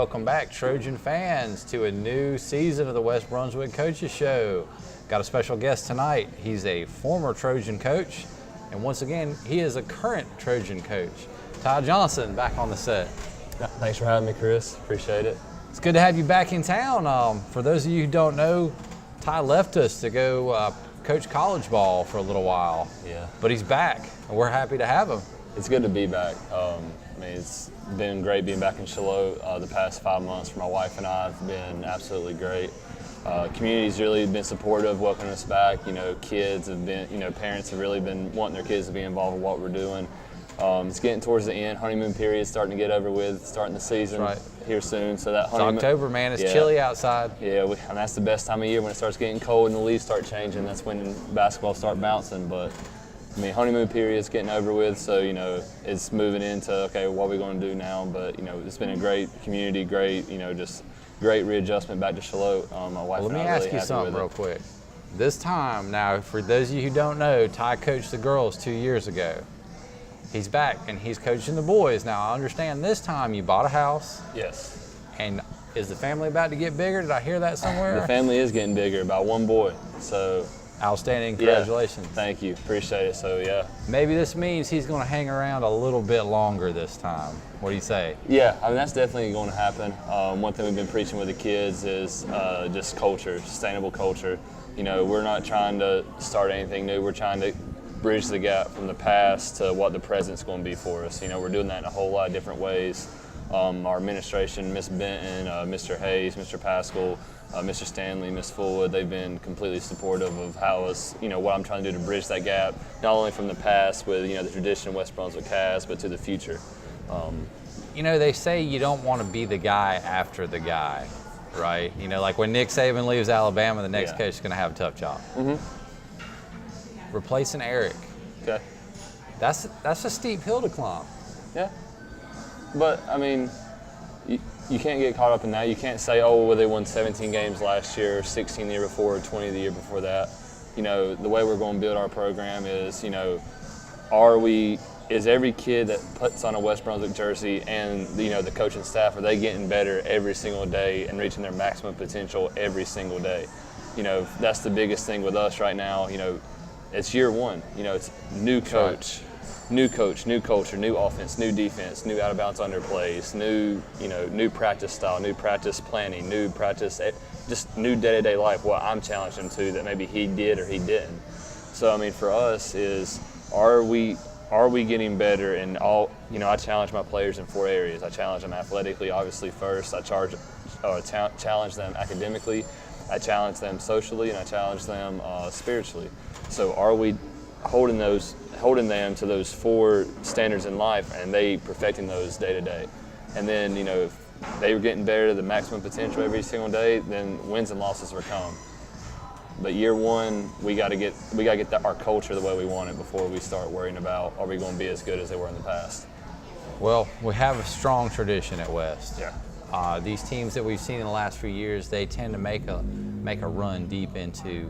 welcome back, Trojan fans, to a new season of the West Brunswick Coaches Show. Got a special guest tonight. He's a former Trojan coach, and once again, he is a current Trojan coach. Todd Johnson back on the set. Thanks for having me, Chris. Appreciate it. It's good to have you back in town. For those of you who don't know, Ty left us to go coach college ball for a little while. Yeah. But he's back, and we're happy to have him. It's good to be back. It's been great being back in Shallotte. The past 5 months for my wife and I have been absolutely great. Community's really been supportive, welcoming us back. You know, kids have been, parents have really been wanting their kids to be involved with what we're doing. It's getting towards the end. Honeymoon period starting to get over with, starting the season here soon. So that honeymoon. It's October, man. It's chilly outside. Yeah, and that's the best time of year when it starts getting cold and the leaves start changing. That's when basketball start bouncing. But honeymoon period is getting over with, so it's moving into okay, what are we going to do now? But it's been a great community, great just great readjustment back to Shallotte. My wife and I are really happy with it. Let me ask you something real quick. This time now, for those of you who don't know, Ty coached the girls 2 years ago. He's back and he's coaching the boys. Now I understand this time you bought a house. Yes. And is the family about to get bigger? Did I hear that somewhere? The family is getting bigger, about one boy. So outstanding, congratulations. Yeah, thank you, appreciate it. So yeah. Maybe this means he's going to hang around a little bit longer this time. What do you say? Yeah, that's definitely going to happen. One thing we've been preaching with the kids is just culture, sustainable culture. We're not trying to start anything new. We're trying to bridge the gap from the past to what the present's going to be for us. We're doing that in a whole lot of different ways. Our administration, Miss Benton, Mr. Hayes, Mr. Pascal, Mr. Stanley, Miss Fullwood, they've been completely supportive of how us, what I'm trying to do to bridge that gap, not only from the past with, the tradition West Brunswick has, but to the future. They say you don't want to be the guy after the guy, right? Like when Nick Saban leaves Alabama, the next coach is going to have a tough job. Mm-hmm. Replacing Eric. Okay. That's a steep hill to climb. Yeah. But, you can't get caught up in that. You can't say, they won 17 games last year, 16 the year before, 20 the year before that. The way we're going to build our program is, is every kid that puts on a West Brunswick jersey and, the coaching staff, are they getting better every single day and reaching their maximum potential every single day? That's the biggest thing with us right now. It's year one. It's new coach, new culture, new offense, new defense, new out of bounds underplays, new practice style, new practice planning, new practice, just new day-to-day life. What I'm challenging him to that maybe he did or he didn't. So for us is are we getting better in all? I challenge my players in 4 areas. I challenge them athletically, obviously first. I challenge them academically. I challenge them socially, and I challenge them spiritually. So are we holding them to those 4 standards in life, and they perfecting those day to day? And then if they were getting better to the maximum potential every single day, then wins and losses will come. But year one, we got to get our culture the way we want it before we start worrying about are we going to be as good as they were in the past. Well, we have a strong tradition at West. Yeah. These teams that we've seen in the last few years, they tend to make a run deep into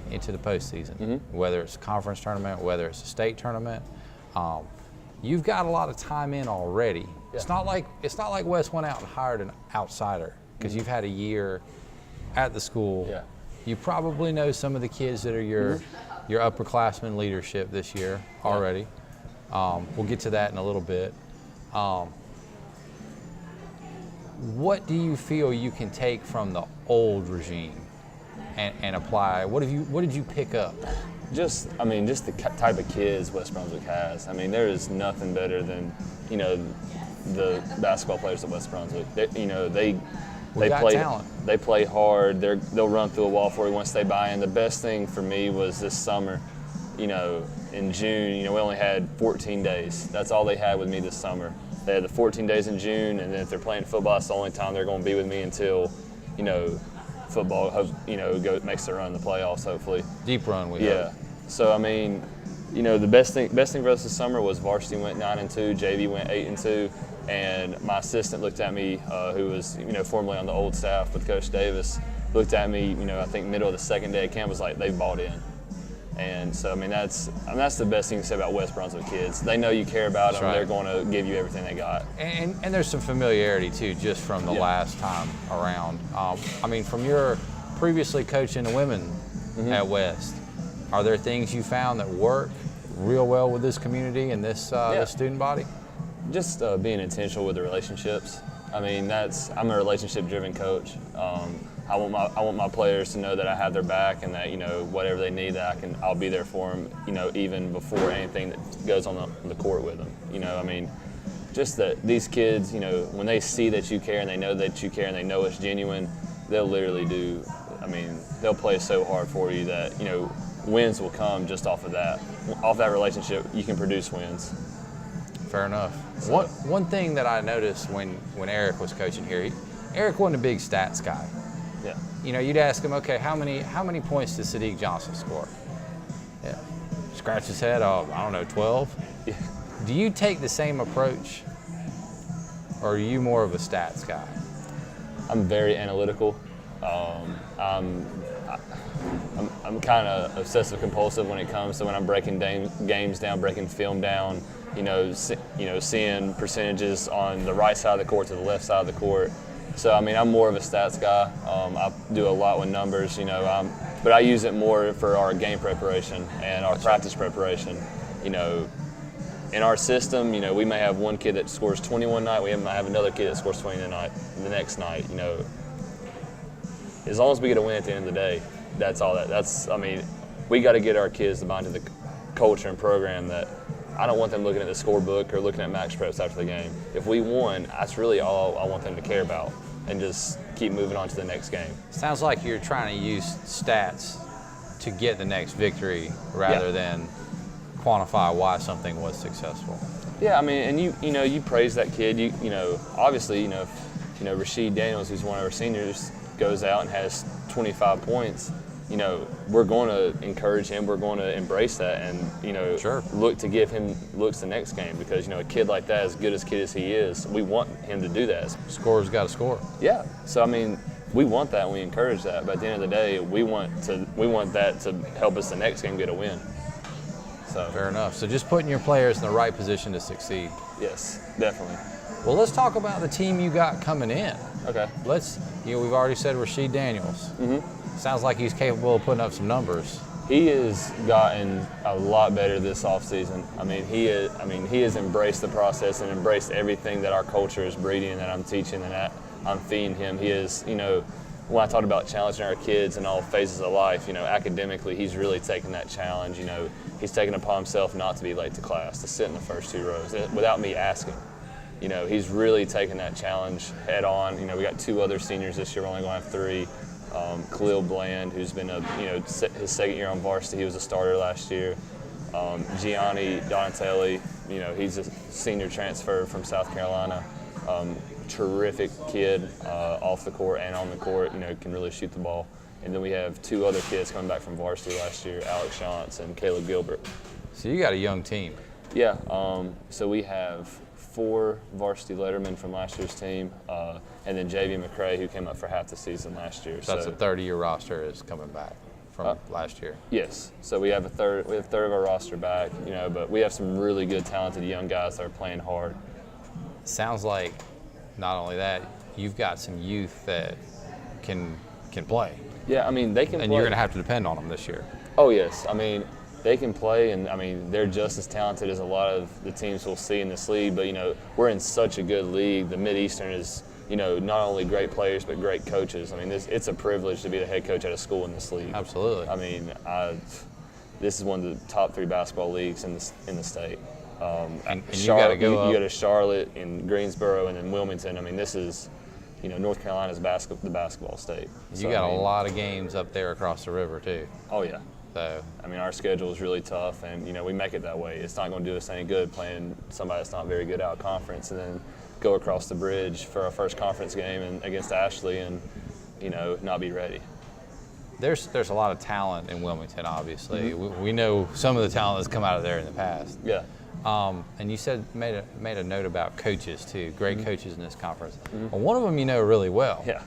the postseason, whether it's a conference tournament, whether it's a state tournament. You've got a lot of time in already. Yeah. It's not like West went out and hired an outsider because you've had a year at the school. Yeah. You probably know some of the kids that are your upperclassmen leadership this year already. We'll get to that in a little bit. What do you feel you can take from the old regime and apply? What did you pick up? Just the type of kids West Brunswick has. There is nothing better than, the basketball players at West Brunswick. They play talent. They play hard. They'll run through a wall for you once they buy in. The best thing for me was this summer, in June, we only had 14 days. That's all they had with me this summer. They had the 14 days in June, and then if they're playing football, that's the only time they're going to be with me until, football, makes their run in the playoffs, hopefully. Deep run, we hope. So, the best thing for us this summer was varsity went 9-2, JV went 8-2, and my assistant looked at me, who was, formerly on the old staff with Coach Davis, looked at me, I think middle of the second day of camp, was like, they bought in. And so, I mean, that's the best thing to say about West Brunswick kids. They know you care about them. Right. They're going to give you everything they got. And there's some familiarity, too, just from the last time around. I mean, from your previously coaching the women at West, are there things you found that work real well with this community and this student body? Just being intentional with the relationships. I mean, I'm a relationship-driven coach. I want my players to know that I have their back and that, you know, whatever they need, I'll be there for them, you know, even before anything that goes on the court with them. You know, I mean, just that these kids, you know, when they see that you care and they know that you care and they know it's genuine, they'll literally they'll play so hard for you that, you know, wins will come just off of that. Off that relationship, you can produce wins. Fair enough. So, one thing that I noticed when Eric was coaching here, Eric wasn't a big stats guy. Yeah. You know, you'd ask him, okay, how many points did Sadiq Johnson score? Yeah. Scratch his head, I don't know, 12? Yeah. Do you take the same approach, or are you more of a stats guy? I'm very analytical. I'm kind of obsessive compulsive when it comes to when I'm breaking games down, breaking film down. You know, seeing percentages on the right side of the court to the left side of the court. So I mean, I'm more of a stats guy. I do a lot with numbers. You know, but I use it more for our game preparation and our practice preparation. You know, in our system, you know, we may have one kid that scores 20 one night. We might have another kid that scores 20 the next night. You know, as long as we get a win at the end of the day, that's all. I mean, we got to get our kids to buy into the culture and program that. I don't want them looking at the scorebook or looking at max preps after the game. If we won, that's really all I want them to care about, and just keep moving on to the next game. Sounds like you're trying to use stats to get the next victory rather than quantify why something was successful. Yeah, I mean, and you praise that kid. You know, obviously, you know, Rashid Daniels, who's one of our seniors, goes out and has 25 points. You know, we're going to encourage him. We're going to embrace that, and you know, look to give him looks the next game, because you know, a kid like that, as good as kid as he is, we want him to do that. Scorer's got to score. Yeah. So I mean, we want that and we encourage that. But at the end of the day, we want that to help us the next game get a win. So fair enough. So just putting your players in the right position to succeed. Yes, definitely. Well, let's talk about the team you got coming in. Okay. We've already said Rashid Daniels. Mm-hmm. Sounds like he's capable of putting up some numbers. He has gotten a lot better this offseason. I mean, he has embraced the process and embraced everything that our culture is breeding and that I'm teaching and that I'm feeding him. He is, you know, when I talked about challenging our kids in all phases of life, you know, academically, he's really taken that challenge. You know, he's taken upon himself not to be late to class, to sit in the first two rows without me asking. You know, he's really taken that challenge head on. You know, we got 2 other seniors this year. We're only going to have 3. Khalil Bland, who's been his second year on varsity. He was a starter last year. Gianni Donatelli, you know, he's a senior transfer from South Carolina. Terrific kid off the court and on the court. You know, can really shoot the ball. And then we have 2 other kids coming back from varsity last year, Alex Shantz and Caleb Gilbert. So you got a young team. Yeah. So we have 4 varsity lettermen from last year's team, and then JV McCray, who came up for half the season last year. So that's a third of your roster is coming back from last year. Yes. So we have a third of our roster back, you know, but we have some really good, talented young guys that are playing hard. Sounds like not only that, you've got some youth that can play. Yeah, I mean, they can play. And you're going to have to depend on them this year. Oh, yes. I mean, they can play, and I mean, they're just as talented as a lot of the teams we'll see in this league. But you know, we're in such a good league. The Mid-Eastern is, you know, not only great players but great coaches. I mean, it's a privilege to be the head coach at a school in this league. Absolutely. I mean, this is one of the top 3 basketball leagues in the state. And you got to go. You go to Charlotte and Greensboro and then Wilmington. I mean, this is, you know, North Carolina's the basketball state. You got a lot of games up there across the river too. Oh yeah. So, I mean, our schedule is really tough, and you know, we make it that way. It's not going to do us any good playing somebody that's not very good out of conference, and then go across the bridge for our first conference game and against Ashley, and you know, not be ready. There's a lot of talent in Wilmington, obviously. Mm-hmm. We know some of the talent that's come out of there in the past. Yeah. And you said made a note about coaches too. Great coaches in this conference. Well, one of them you know really well. Yeah.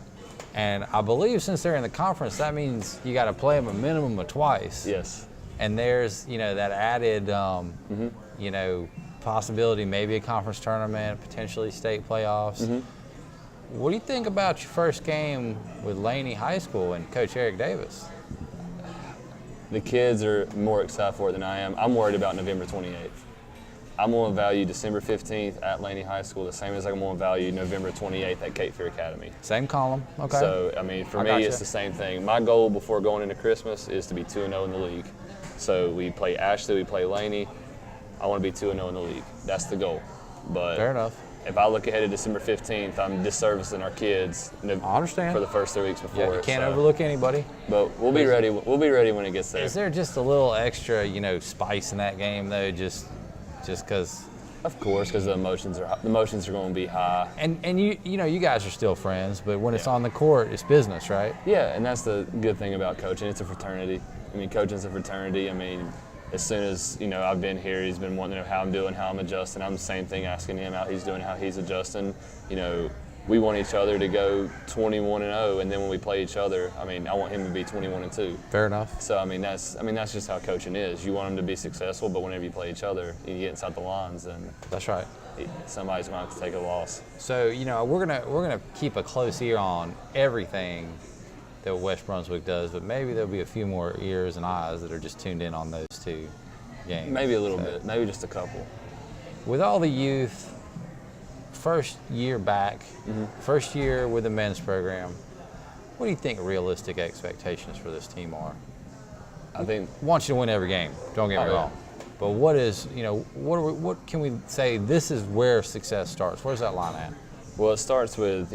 And I believe since they're in the conference, that means you got to play them a minimum of twice. Yes. and there's, that added, possibility, maybe a conference tournament, potentially state playoffs. What do you think about your first game with Laney High School and Coach Eric Davis? The kids are more excited for it than I am. I'm worried about November 28th. I'm going to value December 15th at Laney High School the same as I'm going to value November 28th at Cape Fear Academy. Same column, okay. So, for me, it's the same thing. My goal before going into Christmas is to be 2-0 in the league. So we play Ashley, we play Laney. I want to be 2-0 in the league. That's the goal. But fair enough. If I look ahead to December 15th, I'm disservicing our kids. I understand. For the first 3 weeks before. Yeah, you can't overlook anybody. But we'll be ready. We'll be ready when it gets there. Is there just a little extra, spice in that game though, just because? Of course, because the emotions are going to be high. And you guys are still friends, but when it's on the court, it's business, right? Yeah, and that's the good thing about coaching. It's a fraternity. Coaching's a fraternity. As soon as, I've been here, he's been wanting to know how I'm doing, how I'm adjusting. I'm the same thing, asking him how he's doing, how he's adjusting. We want each other to go 21-0, and then when we play each other, I want him to be 21-2. Fair enough. So, that's just how coaching is. You want them to be successful, but whenever you play each other, you get inside the lines, and that's right. Somebody's going to have to take a loss. So, we're gonna keep a close ear on everything that West Brunswick does, but maybe there'll be a few more ears and eyes that are just tuned in on those two games. Maybe a little bit, maybe just a couple. With all the youth, first year back, first year with the men's program, what do you think realistic expectations for this team are? I think want you to win every game, don't get me wrong. But what is, what can we say this is where success starts? Where's that line at? Well, it starts with,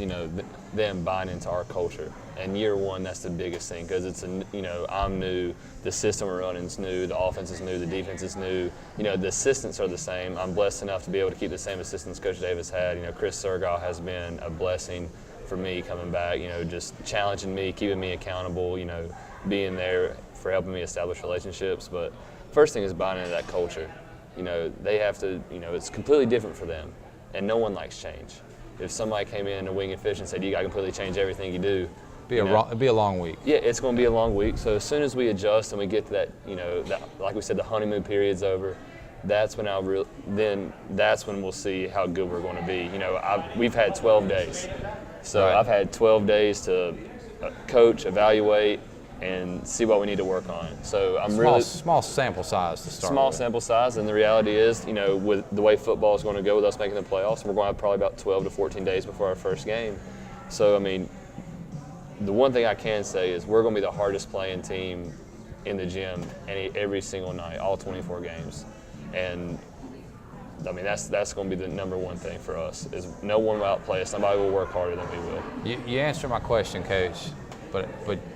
them buying into our culture. And year one, that's the biggest thing because it's, I'm new, the system we're running is new, the offense is new, the defense is new. The assistants are the same. I'm blessed enough to be able to keep the same assistants Coach Davis had. Chris Burrows has been a blessing for me coming back, just challenging me, keeping me accountable, being there for helping me establish relationships. But first thing is buying into that culture. They have to, it's completely different for them, and no one likes change. If somebody came in to Wing and Fish and said, you got to completely change everything you do, it'd be a long week. Yeah, it's going to be a long week. So as soon as we adjust and we get to that, like we said, the honeymoon period's over, that's when that's when we'll see how good we're going to be. We've had 12 days. So right. I've had 12 days to coach, evaluate, and see what we need to work on. So I'm small sample size to start. Small sample size, and the reality is, with the way football is going to go with us making the playoffs, we're going to have probably about 12 to 14 days before our first game. So the one thing I can say is we're going to be the hardest playing team in the gym every single night, all 24 games. And that's going to be the number one thing for us is no one will outplay us. Somebody will work harder than we will. You answered my question, Coach, but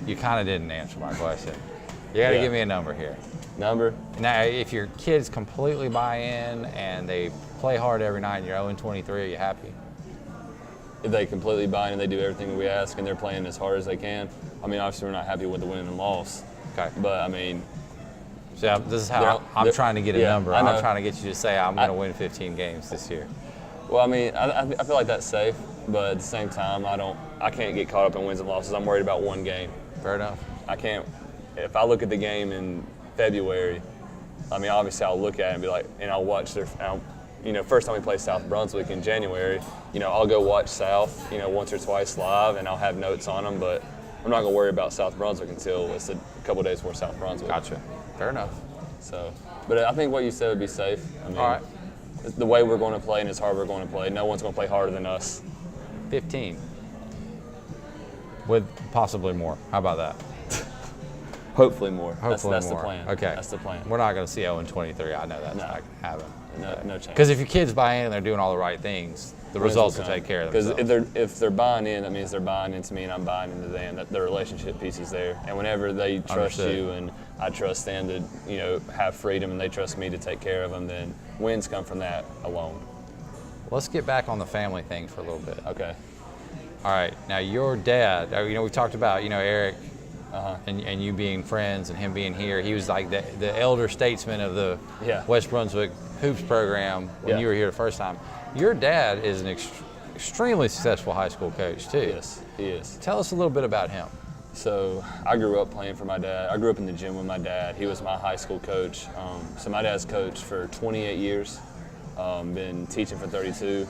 you kind of didn't answer my question. You got to give me a number here. Number? Now, if your kids completely buy in and they play hard every night and you're 0-23, are you happy? If they completely buy in and they do everything we ask and they're playing as hard as they can, obviously we're not happy with the win and loss. Okay. But so this is how I'm trying to get a number. I'm trying to get you to say I'm going to win 15 games this year. Well, I feel like that's safe, but at the same time, I can't get caught up in wins and losses. I'm worried about one game. Fair enough. I can't. If I look at the game in February, obviously I'll look at it and be like, and I'll watch first time we play South Brunswick in January, I'll go watch South, once or twice live, and I'll have notes on them, but I'm not going to worry about South Brunswick until it's a couple days before South Brunswick. Gotcha. Fair enough. So, but I think what you said would be safe. All right. The way we're going to play and as hard we're going to play, no one's going to play harder than us. 15. With possibly more. How about that? Hopefully more. Hopefully that's more. the plan. Okay. That's the plan. We're not going to see 0-23. I know that's not going to happen. No chance. Because if your kids buy in and they're doing all the right things, the results will take care of themselves. Because if they're buying in, that means they're buying into me and I'm buying into them. That the relationship piece is there. And whenever they trust you and I trust them to, have freedom and they trust me to take care of them, then wins come from that alone. Let's get back on the family thing for a little bit. Okay. All right. Now your dad, we talked about, Eric and you being friends and him being here. He was like the elder statesman of the West Brunswick Hoops program when you were here the first time. Your dad is an extremely successful high school coach too. Yes, he is. Tell us a little bit about him. So I grew up playing for my dad. I grew up in the gym with my dad. He was my high school coach. So my dad's coached for 28 years, been teaching for 32.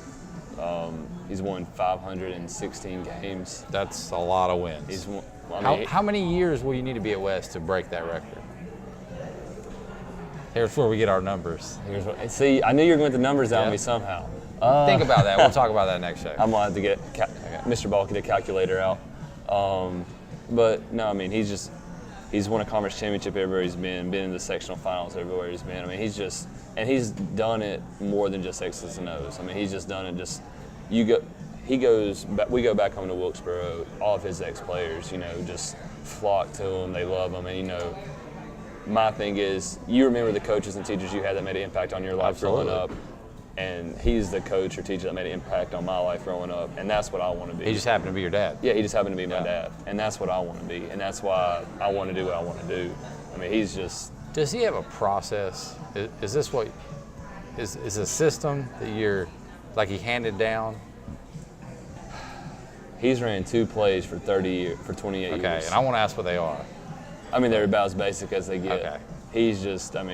He's won 516 games. That's a lot of wins. He's won, how many years will you need to be at West to break that record? Here's where we get our numbers. See, I knew you were going to get the numbers out of me somehow. Think about that. We'll talk about that next show. I'm going to have to get Mr. Balky the calculator out. But no, I mean, he's won a conference championship everywhere he's been in the sectional finals everywhere he's been. I mean, he's done it more than just X's and O's. I mean, he's just done it we go back home to Wilkesboro, all of his ex-players, just flock to him, they love him, and my thing is, you remember the coaches and teachers you had that made an impact on your life growing up, and he's the coach or teacher that made an impact on my life growing up, and that's what I want to be. He just happened to be your dad. Yeah, he just happened to be my dad, and that's what I want to be, and that's why I want to do what I want to do. I mean, he's just... Does he have a process? Is this what is a system that he handed down? He's ran 2 plays for 28 years. Okay, and I want to ask what they are. I mean, they're about as basic as they get. Okay. He's just a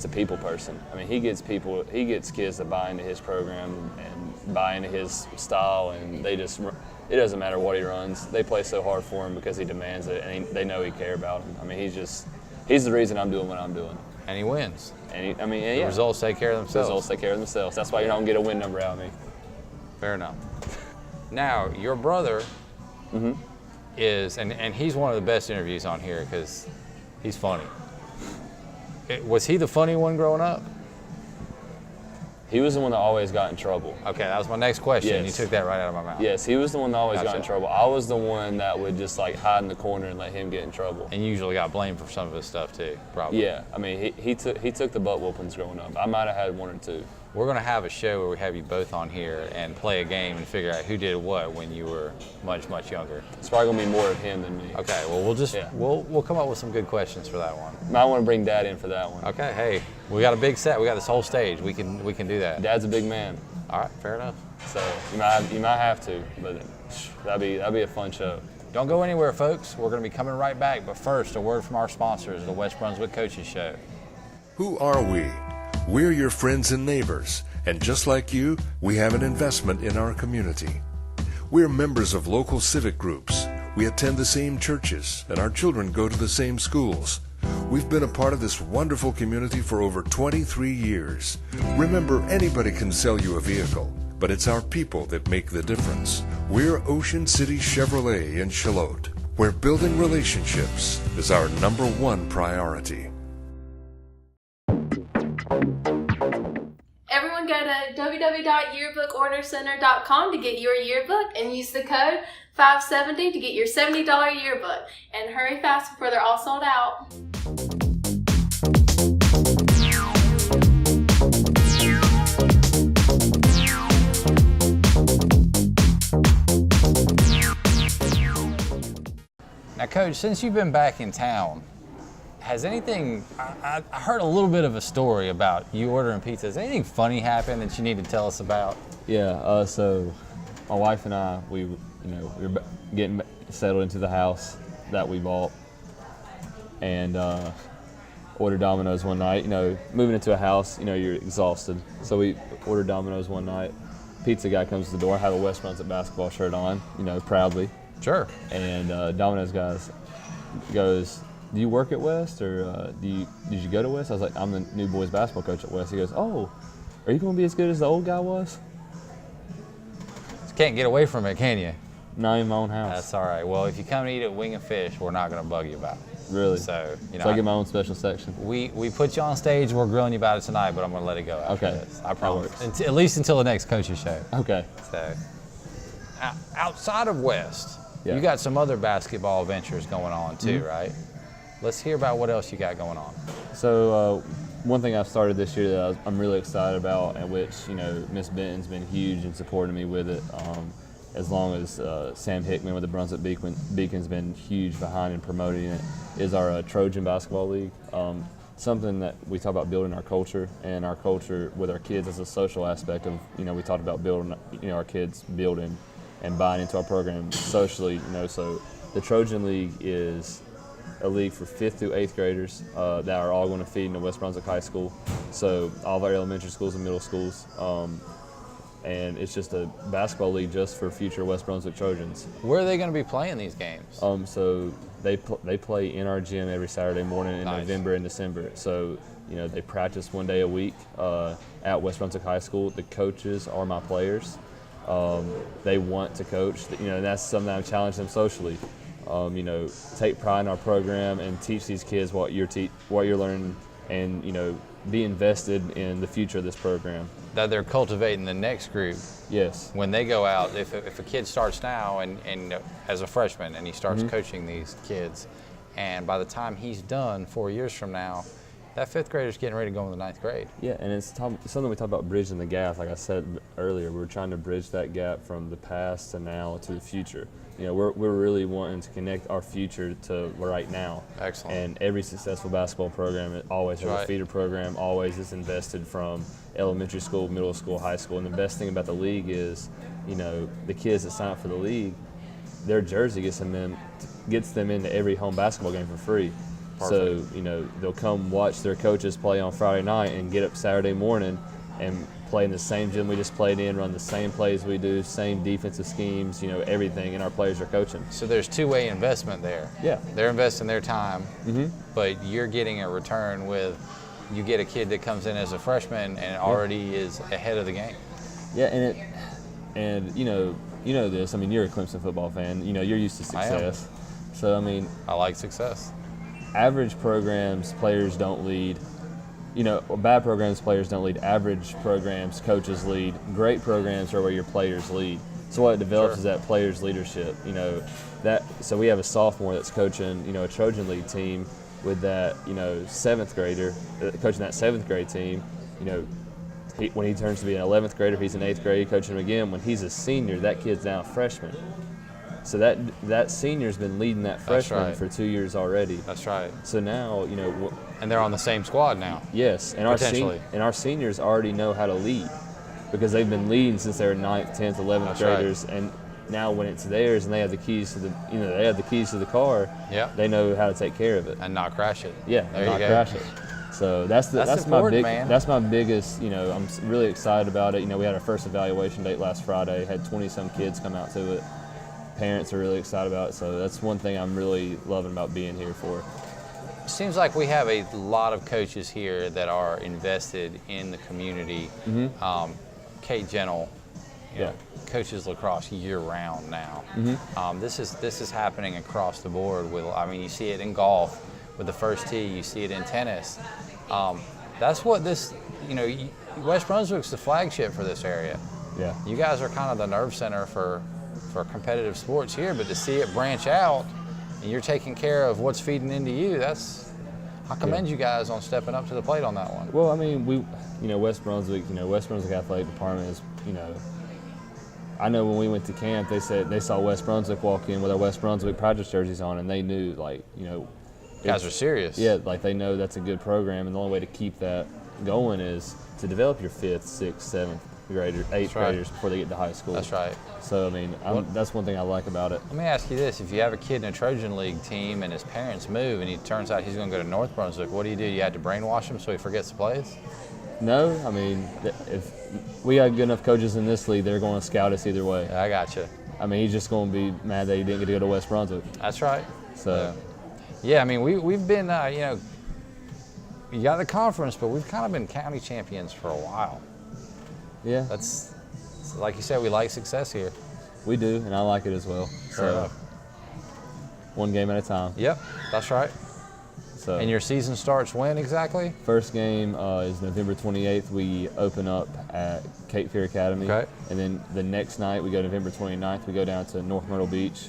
people person. I mean, he gets kids to buy into his program and buy into his style, and it doesn't matter what he runs. They play so hard for him because he demands it, and they know he cares about him. I mean, he's the reason I'm doing what I'm doing. And he wins. And the results take care of themselves. The results take care of themselves. That's why you're not going to get a win number out of me. Fair enough. Now, your brother is, and he's one of the best interviews on here because he's funny. Was he the funny one growing up? He was the one that always got in trouble. Okay, that was my next question. Yes. You took that right out of my mouth. Yes, he was the one that always got in trouble. I was the one that would just hide in the corner and let him get in trouble. And you usually got blamed for some of his stuff too, probably. Yeah, I mean, he took the butt whoopings growing up. I might have had 1 or 2. We're going to have a show where we have you both on here and play a game and figure out who did what when you were much, much younger. It's probably going to be more of him than me. Okay, well, we'll come up with some good questions for that one. Might want to bring Dad in for that one. Okay, hey, we got a big set. We got this whole stage. We can do that. Dad's a big man. All right, fair enough. So you might have to, but that'd be a fun show. Don't go anywhere, folks. We're going to be coming right back. But first, a word from our sponsors, the West Brunswick Coaches Show. Who are we? We're your friends and neighbors, and just like you, we have an investment in our community. We're members of local civic groups. We attend the same churches, and our children go to the same schools. We've been a part of this wonderful community for over 23 years. Remember, anybody can sell you a vehicle, but it's our people that make the difference. We're Ocean City Chevrolet in Shallotte, where building relationships is our #1 priority. Everyone go to www.yearbookordercenter.com to get your yearbook and use the code 570 to get your $70 yearbook. And hurry fast before they're all sold out. Now, Coach, since you've been back in town, has anything, I heard a little bit of a story about you ordering pizza. Has anything funny happened that you need to tell us about? Yeah, so my wife and I, we were getting settled into the house that we bought, and ordered Domino's one night. Moving into a house, you're exhausted. So we ordered Domino's one night. Pizza guy comes to the door. I have a West Brunswick basketball shirt on, proudly. Sure. And Domino's guys goes, "Do you work at West, or did you go to West?" I was like, "I'm the new boys basketball coach at West." He goes, "Oh, are you going to be as good as the old guy was?" Just can't get away from it, can you? Not in my own house. That's all right. Well, if you come to eat at Wing and Fish, we're not going to bug you about it. Really? So, So I get my own special section. We put you on stage. We're grilling you about it tonight, but I'm going to let it go after Okay. this. I promise. At least until the next coach's show. Okay. So, outside of West, Yeah. you got some other basketball ventures going on too, right? Let's hear about what else you got going on. So one thing I've started this year that I'm really excited about, and which Miss Benton's been huge in supporting me with it, as long as Sam Hickman with the Brunswick Beacon's been huge behind and promoting it, is our Trojan Basketball League. Something that we talk about building our culture, and our culture with our kids as a social aspect of, we talked about building, our kids building and buying into our program socially, so the Trojan League is a league for 5th through 8th graders that are all going to feed into West Brunswick High School. So all of our elementary schools and middle schools. And it's just a basketball league just for future West Brunswick Trojans. Where are they going to be playing these games? So they play in our gym every Saturday morning in Nice. November and December. So, they practice 1 day a week at West Brunswick High School. The coaches are my players. They want to coach. And that's something I've challenged them socially. Take pride in our program and teach these kids what you're learning, and be invested in the future of this program. That they're cultivating the next group. Yes. When they go out, if a kid starts now and as a freshman and he starts coaching these kids, and by the time he's done 4 years from now, that 5th grader's getting ready to go in the 9th grade. Yeah, and it's something we talk about bridging the gap. Like I said earlier, we're trying to bridge that gap from the past to now to the future. We're really wanting to connect our future to right now. Excellent. And every successful basketball program, it always has Right. a feeder program, always is invested from elementary school, middle school, high school. And the best thing about the league is, the kids that sign up for the league, their jersey gets them into every home basketball game for free. Perfect. So, they'll come watch their coaches play on Friday night and get up Saturday morning and play in the same gym we just played in, run the same plays we do, same defensive schemes, everything, and our players are coaching. So there's two-way investment there. Yeah. They're investing their time, but you're getting a return with, you get a kid that comes in as a freshman and already is ahead of the game. Yeah, and you know this. I mean, you're a Clemson football fan. You're used to I am. success. So, I like success. average programs, players don't lead. Bad programs, players don't lead. Average programs, coaches lead. Great programs are where your players lead. So what it develops is that players' leadership. So we have a sophomore that's coaching, a Trojan League team with that, 7th grader, coaching that 7th grade team. When he turns to be an 11th grader, he's in 8th grade, coaching him again. When he's a senior, that kid's now a freshman. So that senior's been leading that freshman for 2 years already. That's right. So now, And they're on the same squad now. yes, and our seniors already know how to lead because they've been leading since they were 9th, 10th, 11th That's right. graders, and now when it's theirs and they have the keys to the car, Yep. they know how to take care of it. And not crash it. Yeah, There not you go. crash it. So that's important, man. That's my biggest. I'm really excited about it. We had our first evaluation date last Friday. Had 20-some kids come out to it. Parents are really excited about it. So that's one thing I'm really loving about being here for. Seems like we have a lot of coaches here that are invested in the community. Kate Gentle, coaches lacrosse year-round now. This is happening across the board. You see it in golf with the first tee. You see it in tennis. That's what this. West Brunswick's the flagship for this area. Yeah. You guys are kind of the nerve center for competitive sports here, but to see it branch out and you're taking care of what's feeding into you, I commend you guys on stepping up to the plate on that one. Well, West Brunswick, West Brunswick Athletic Department is, I know when we went to camp, they said they saw West Brunswick walk in with our West Brunswick practice jerseys on, and they knew, Guys are serious. Yeah, they know that's a good program, and the only way to keep that going is to develop your 5th, 6th, 7th grader, 8th graders before they get to high school. That's right. So, that's one thing I like about it. Let me ask you this. If you have a kid in a Trojan League team and his parents move and he turns out he's going to go to North Brunswick, what do? You have to brainwash him so he forgets the plays? No, if we got good enough coaches in this league, they're going to scout us either way. I got you. He's just going to be mad that he didn't get to go to West Brunswick. That's right. So, yeah, we've been, you got the conference, but we've kind of been county champions for a while. yeah, That's, like you said, we like success here. we do, and I like it as well. Fair enough. One game at a time. Yep, that's right. So, And your season starts when exactly? first game is November 28th. We open up at Cape Fear Academy. Okay. And then the next night, we go November 29th. We go down to North Myrtle Beach.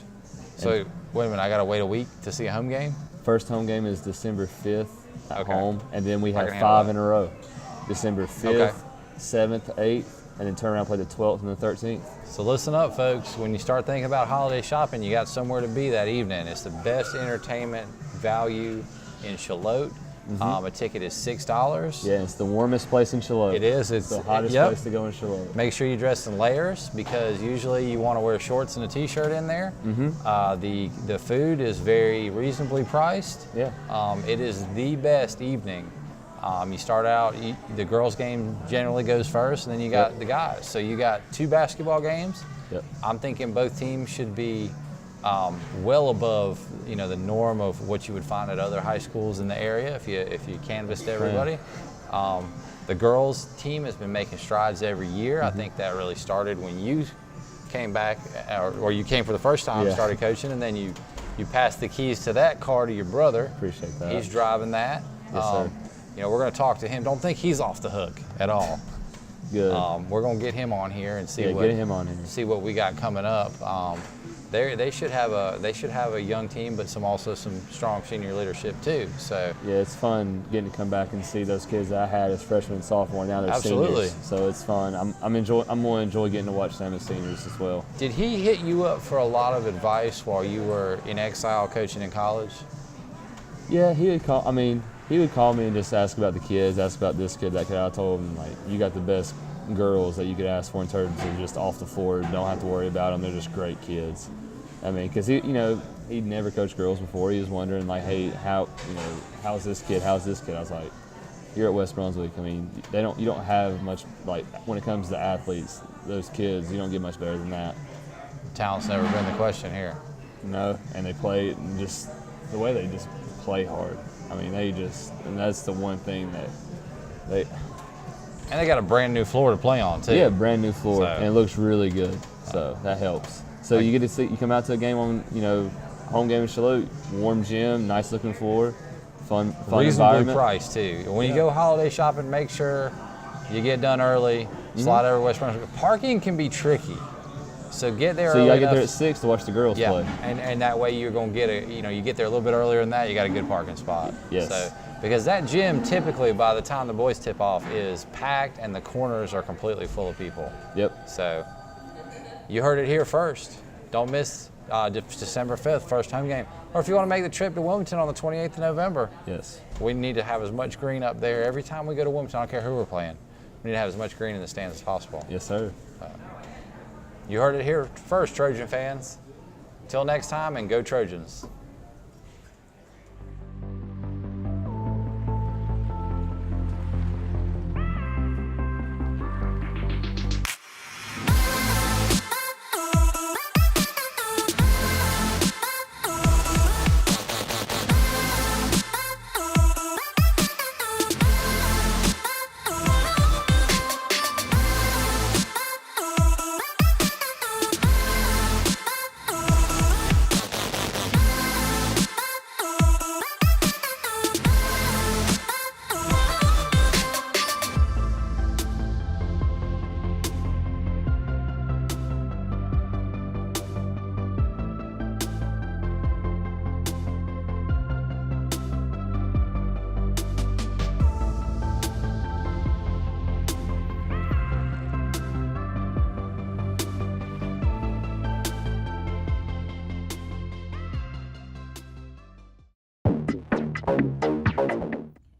So, wait a minute, I got to wait a week to see a home game? First home game is December 5th at Okay. home. And then we I have can handle 5 that. in a row. December 5th, Okay. 7th, 8th, and then turn around and play the 12th and the 13th. So listen up, folks. When you start thinking about holiday shopping, you got somewhere to be that evening. It's the best entertainment value in Shallotte. A ticket is $6. Yeah, it's the warmest place in Shallotte. It is. It's the hottest place to go in Shallotte. Make sure you dress in layers because usually you want to wear shorts and a t-shirt in there. The food is very reasonably priced. Yeah. It is the best evening. You start out, the girls' game generally goes first, and then you got the guys. So you got 2 basketball games. Yep. I'm thinking both teams should be well above the norm of what you would find at other high schools in the area if you canvassed everybody. The girls team has been making strides every year. I think that really started when you came back or you came for the first time, started coaching, and then you passed the keys to that car to your brother. Appreciate that. He's driving that. Yes, sir. We're going to talk to him. Don't think he's off the hook at all. Good. We're going to get him on here and see get him on here. See what we got coming up. They should have a young team, but also some strong senior leadership too. So yeah, it's fun getting to come back and see those kids that I had as freshmen and sophomore. Now they're absolutely seniors, so it's fun. I'm going to enjoy getting to watch them as seniors as well. Did he hit you up for a lot of advice while you were in exile coaching in college? Yeah, he would call. He would call me and just ask about the kids, ask about this kid, that kid. I told him, you got the best girls that you could ask for in terms of just off the floor. Don't have to worry about them. They're just great kids. Because he'd never coached girls before. He was wondering, hey, how's this kid? How's this kid? I was like, you're at West Brunswick. You don't have much, when it comes to athletes, those kids, you don't get much better than that. Talent's never been the question here. No, and they play, and just the way they just play hard. And that's the one thing that And they got a brand new floor to play on too. Yeah, brand new floor, and it looks really good. So that helps. So you get to see, you come out to a game on, home game in Shallotte, warm gym, nice looking floor, fun reasonably environment. priced too. When you go holiday shopping, make sure you get done early. Slide over West Brunswick. Parking can be tricky. So get there early. So you gotta enough. get there at 6 to watch the girls play. And that way you're gonna get you get there a little bit earlier than that, you got a good parking spot. Yes. So because that gym typically by the time the boys tip off is packed and the corners are completely full of people. Yep. So you heard it here first. Don't miss December 5th, first home game. Or if you want to make the trip to Wilmington on the 28th of November, yes, we need to have as much green up there. Every time we go to Wilmington, I don't care who we're playing, we need to have as much green in the stands as possible. Yes, sir. You heard it here first, Trojan fans. Till next time, and go Trojans.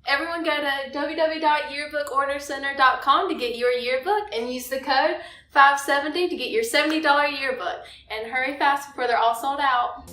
Everyone go to www.yearbookordercenter.com to get your yearbook and use the code 570 to get your $70 yearbook. And hurry fast before they're all sold out.